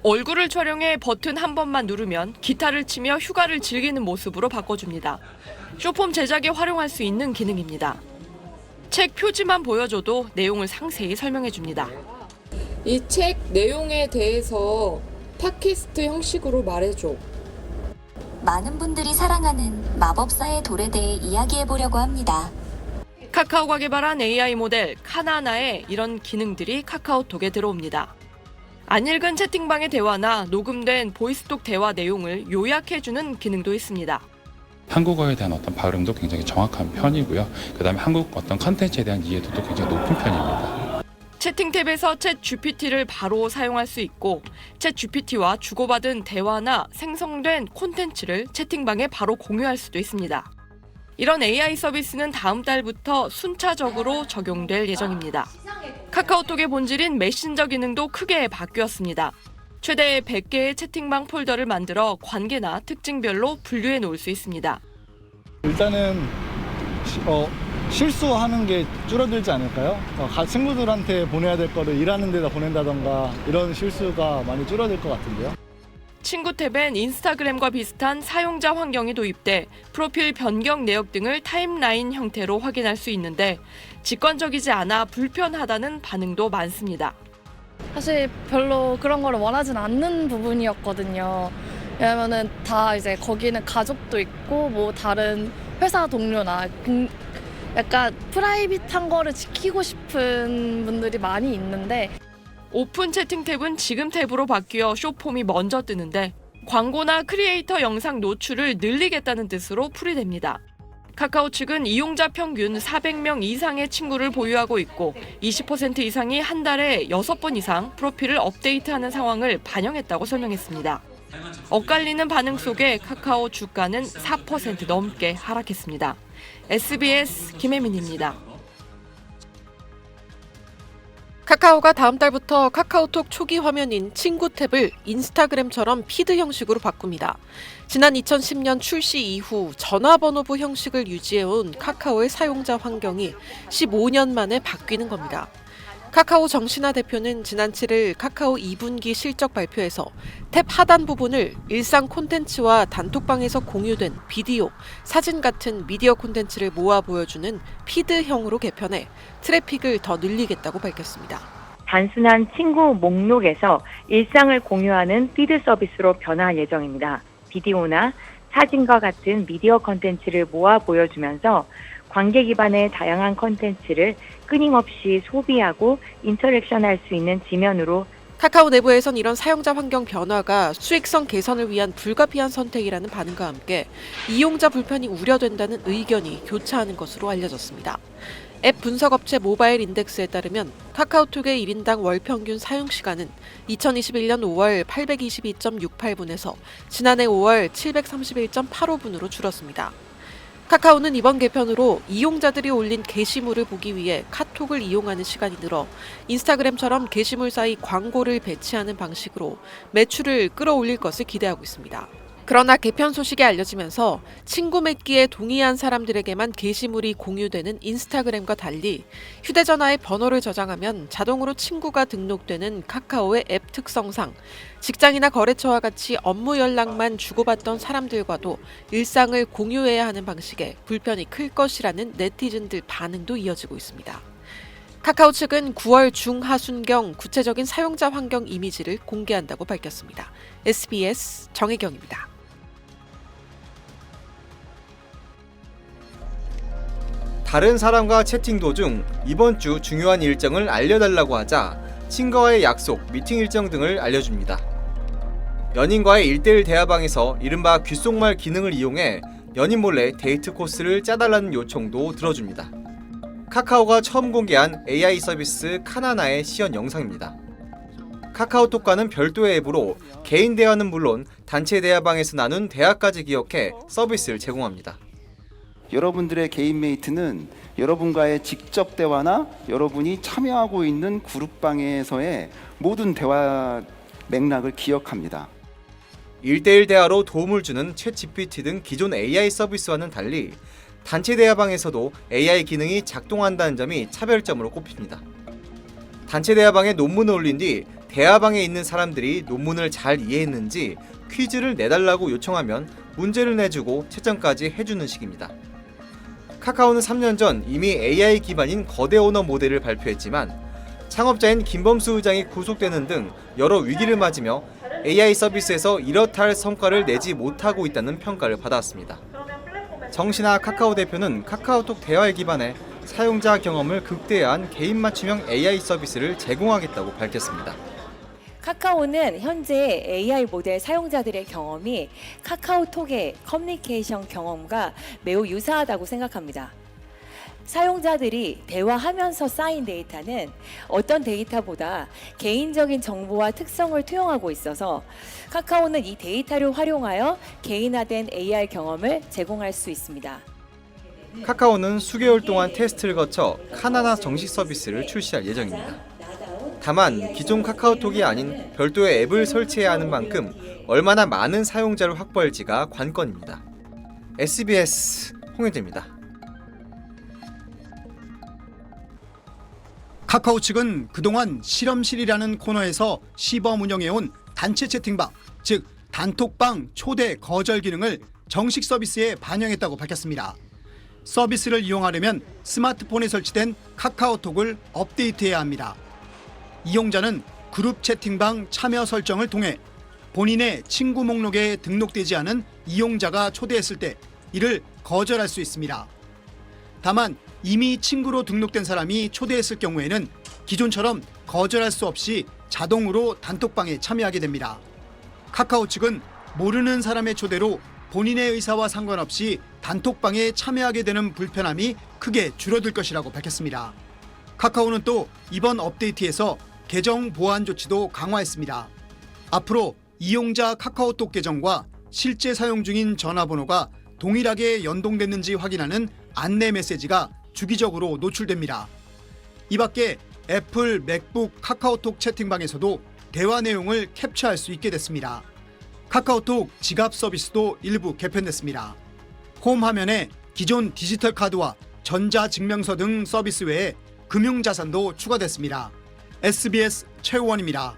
얼굴을 촬영해 버튼 한 번만 누르면 기타를 치며 휴가를 즐기는 모습으로 바꿔줍니다. 쇼폼 제작에 활용할 수 있는 기능입니다. 책 표지만 보여줘도 내용을 상세히 설명해줍니다. 이 책 내용에 대해서 팟캐스트 형식으로 말해줘. 많은 분들이 사랑하는 마법사의 돌에 대해 이야기해보려고 합니다. 카카오가 개발한 AI 모델 카나나에 이런 기능들이 카카오톡에 들어옵니다. 안 읽은 채팅방의 대화나 녹음된 보이스톡 대화 내용을 요약해주는 기능도 있습니다. 한국어에 대한 어떤 발음도 굉장히 정확한 편이고요. 그다음에 한국 어떤 컨텐츠에 대한 이해도도 굉장히 높은 편입니다. 채팅 탭에서 챗 GPT를 바로 사용할 수 있고 챗 GPT와 주고받은 대화나 생성된 콘텐츠를 채팅방에 바로 공유할 수도 있습니다. 이런 AI 서비스는 다음 달부터 순차적으로 적용될 예정입니다. 카카오톡의 본질인 메신저 기능도 크게 바뀌었습니다. 최대 100개의 채팅방 폴더를 만들어 관계나 특징별로 분류해 놓을 수 있습니다. 일단은 실수하는 게 줄어들지 않을까요? 친구들한테 보내야 될 거를 일하는 데다 보낸다던가 이런 실수가 많이 줄어들 것 같은데요. 친구 탭엔 인스타그램과 비슷한 사용자 환경이 도입돼 프로필 변경 내역 등을 타임라인 형태로 확인할 수 있는데 직관적이지 않아 불편하다는 반응도 많습니다. 사실 별로 그런 걸 원하진 않는 부분이었거든요. 왜냐면은 다 이제 거기는 가족도 있고 뭐 다른 회사 동료나 약간 프라이빗한 거를 지키고 싶은 분들이 많이 있는데 오픈 채팅 탭은 지금 탭으로 바뀌어 쇼폼이 먼저 뜨는데 광고나 크리에이터 영상 노출을 늘리겠다는 뜻으로 풀이됩니다. 카카오 측은 이용자 평균 400명 이상의 친구를 보유하고 있고 20% 이상이 한 달에 6번 이상 프로필을 업데이트하는 상황을 반영했다고 설명했습니다. 엇갈리는 반응 속에 카카오 주가는 4% 넘게 하락했습니다. SBS 김혜민입니다. 카카오가 다음 달부터 카카오톡 초기 화면인 친구 탭을 인스타그램처럼 피드 형식으로 바꿉니다. 지난 2010년 출시 이후 전화번호부 형식을 유지해온 카카오의 사용자 환경이 15년 만에 바뀌는 겁니다. 카카오 정신화 대표는 지난 7일 카카오 2분기 실적 발표에서 탭 하단 부분을 일상 콘텐츠와 단톡방에서 공유된 비디오, 사진 같은 미디어 콘텐츠를 모아 보여주는 피드형으로 개편해 트래픽을 더 늘리겠다고 밝혔습니다. 단순한 친구 목록에서 일상을 공유하는 피드 서비스로 변화할 예정입니다. 비디오나 사진과 같은 미디어 콘텐츠를 모아 보여주면서 관계 기반의 다양한 콘텐츠를 끊임없이 소비하고 인터랙션할 수 있는 지면으로 카카오 내부에선 이런 사용자 환경 변화가 수익성 개선을 위한 불가피한 선택이라는 반응과 함께 이용자 불편이 우려된다는 의견이 교차하는 것으로 알려졌습니다. 앱 분석업체 모바일 인덱스에 따르면 카카오톡의 1인당 월 평균 사용시간은 2021년 5월 822.68분에서 지난해 5월 731.85분으로 줄었습니다. 카카오는 이번 개편으로 이용자들이 올린 게시물을 보기 위해 카톡을 이용하는 시간이 늘어 인스타그램처럼 게시물 사이 광고를 배치하는 방식으로 매출을 끌어올릴 것을 기대하고 있습니다. 그러나 개편 소식이 알려지면서 친구 맺기에 동의한 사람들에게만 게시물이 공유되는 인스타그램과 달리 휴대전화에 번호를 저장하면 자동으로 친구가 등록되는 카카오의 앱 특성상 직장이나 거래처와 같이 업무 연락만 주고받던 사람들과도 일상을 공유해야 하는 방식에 불편이 클 것이라는 네티즌들 반응도 이어지고 있습니다. 카카오 측은 9월 중하순경 구체적인 사용자 환경 이미지를 공개한다고 밝혔습니다. SBS 정혜경입니다. 다른 사람과 채팅 도중 이번 주 중요한 일정을 알려달라고 하자 친구와의 약속, 미팅 일정 등을 알려줍니다. 연인과의 1대1 대화방에서 이른바 귓속말 기능을 이용해 연인 몰래 데이트 코스를 짜달라는 요청도 들어줍니다. 카카오가 처음 공개한 AI 서비스 카나나의 시연 영상입니다. 카카오톡과는 별도의 앱으로 개인 대화는 물론 단체 대화방에서 나눈 대화까지 기억해 서비스를 제공합니다. 여러분들의 개인 메이트는 여러분과의 직접 대화나 여러분이 참여하고 있는 그룹방에서의 모든 대화 맥락을 기억합니다. 1대1 대화로 도움을 주는 챗 GPT 등 기존 AI 서비스와는 달리 단체 대화방에서도 AI 기능이 작동한다는 점이 차별점으로 꼽힙니다. 단체 대화방에 논문을 올린 뒤 대화방에 있는 사람들이 논문을 잘 이해했는지 퀴즈를 내달라고 요청하면 문제를 내주고 채점까지 해주는 식입니다. 카카오는 3년 전 이미 AI 기반인 거대 언어 모델을 발표했지만 창업자인 김범수 의장이 구속되는 등 여러 위기를 맞으며 AI 서비스에서 이렇다 할 성과를 내지 못하고 있다는 평가를 받아왔습니다. 정신아 카카오 대표는 카카오톡 대화에 기반해 사용자 경험을 극대화한 개인 맞춤형 AI 서비스를 제공하겠다고 밝혔습니다. 카카오는 현재 AI 모델 사용자들의 경험이 카카오톡의 커뮤니케이션 경험과 매우 유사하다고 생각합니다. 사용자들이 대화하면서 쌓인 데이터는 어떤 데이터보다 개인적인 정보와 특성을 투영하고 있어서 카카오는 이 데이터를 활용하여 개인화된 AI 경험을 제공할 수 있습니다. 카카오는 수개월 동안 테스트를 거쳐 카나나 정식 서비스를 출시할 예정입니다. 다만 기존 카카오톡이 아닌 별도의 앱을 설치해야 하는 만큼 얼마나 많은 사용자를 확보할지가 관건입니다. SBS 홍현재입니다. 카카오 측은 그동안 실험실이라는 코너에서 시범 운영해온 단체 채팅방, 즉 단톡방 초대 거절 기능을 정식 서비스에 반영했다고 밝혔습니다. 서비스를 이용하려면 스마트폰에 설치된 카카오톡을 업데이트해야 합니다. 이용자는 그룹 채팅방 참여 설정을 통해 본인의 친구 목록에 등록되지 않은 이용자가 초대했을 때 이를 거절할 수 있습니다. 다만 이미 친구로 등록된 사람이 초대했을 경우에는 기존처럼 거절할 수 없이 자동으로 단톡방에 참여하게 됩니다. 카카오 측은 모르는 사람의 초대로 본인의 의사와 상관없이 단톡방에 참여하게 되는 불편함이 크게 줄어들 것이라고 밝혔습니다. 카카오는 또 이번 업데이트에서 계정 보안 조치도 강화했습니다. 앞으로 이용자 카카오톡 계정과 실제 사용 중인 전화번호가 동일하게 연동됐는지 확인하는 안내 메시지가 주기적으로 노출됩니다. 이 밖에 애플, 맥북, 카카오톡 채팅방에서도 대화 내용을 캡처할 수 있게 됐습니다. 카카오톡 지갑 서비스도 일부 개편됐습니다. 홈 화면에 기존 디지털 카드와 전자증명서 등 서비스 외에 금융자산도 추가됐습니다. SBS 최우원입니다.